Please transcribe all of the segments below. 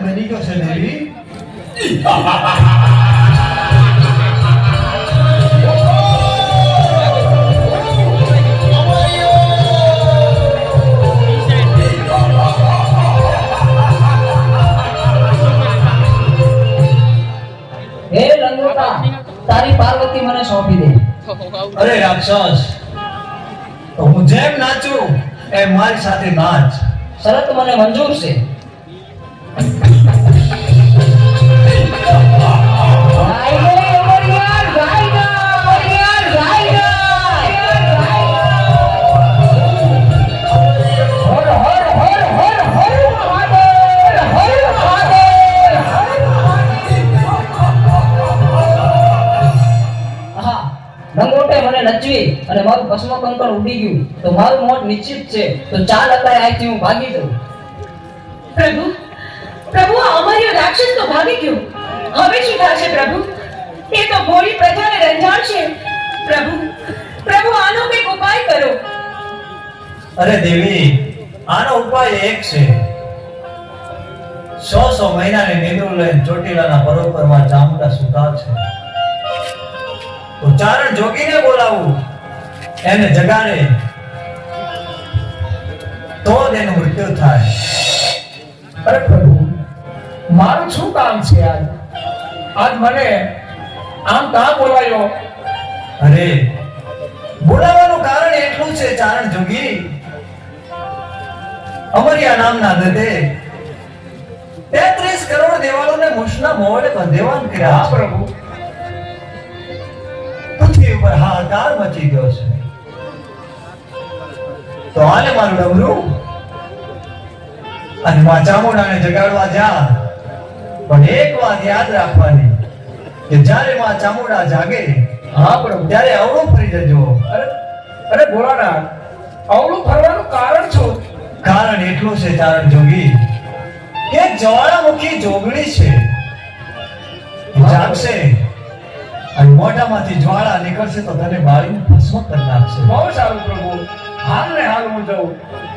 બની ગયો છે દેવી. હે લંગોટા, તારી પાર્વતી મને સોંપી દે. અરે રાક્ષસ, તો હું જેમ નાચું એ મારી સાથે નાચ. શરત મને મંજૂર છે. લંગોટે મને નચવી અને મારું ભસ્મ કંકણ ઉડી ગયું તો મારું મોત નિશ્ચિત છે. તો ચાલ અત્યારે અહીંથી હું ભાગી જાઉં. પ્રભુ, પ્રભુ, આ અમર્ય રાક્ષસ તો ભાગી ગયો. હવે શું થશે પ્રભુ? એ તો ભોળી પ્રજાને રંજાડશે. પ્રભુ, પ્રભુ, આનો કંઈક ઉપાય કરો. અરે દેવી, આનો ઉપાય એક છે. 100 મહિનાની નિંદ્રો લઈને ચોટીલાના પરોપરમાં ચામુંડા સુતા છે. તો ચારણ જોગીને બોલાવું, એને જગાડે તો જ એનું મૃત્યુ થાય. અરે પ્રભુ, મારું શું કામ છે આજ? આજ મને આમ કામ બોલાયો? અરે બોલાવાનું કારણ એટલું છે ચારણ જોગી, અમરિયા નામના દતે 33 કરોડ દેવાલોને મુશના મોહડે બંધેવાન કર્યા. હા પ્રભુ. પૃથ્વી ઉપર હાહાકાર મચી ગયો છે. તો આને મારું ડમરું અને માં ચામુંડાને જગાડવા જા. પણ એક વાત યાદ રાખવાની કે જ્યારે માં ચામુંડા જાગે, હા પ્રભુ. ત્યારે અવળું ફરી જજો. અરે ભોળાનાથ, અવળું ફરવાનું કારણ શું? કારણ એટલું છે ચારણ જોગી કે જ્વાળામુખી જોગણી છે, જાગશે અને મોઢામાંથી જ્વાળા નીકળશે તો તને બાળીને ભસ્મ કરી નાખશે. બહુ સારું પ્રભુ. હાલ ને હાલ હું જાઉં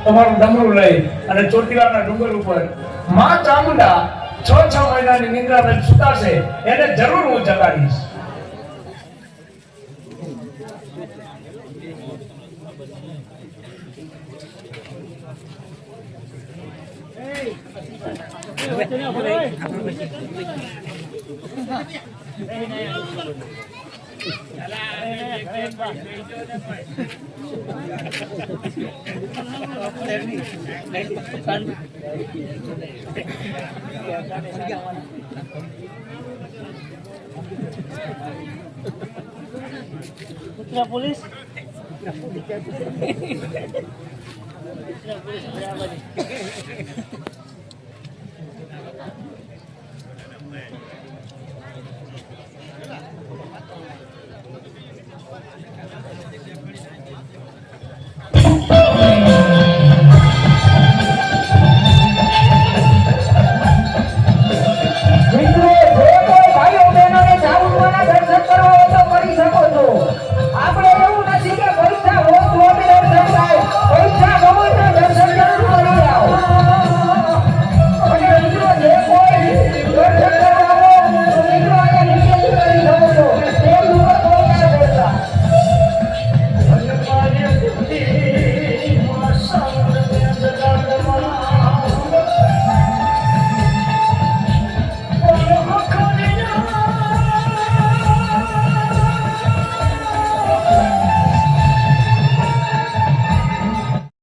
તમારું ડમરું લઈ અને ચોટીલાના ડુંગર ઉપર માં ચામુંડા 6 મહિનાની નિંદ્રામાં સુતાશે, એને જરૂર હું જગાડીશ. પોલીસ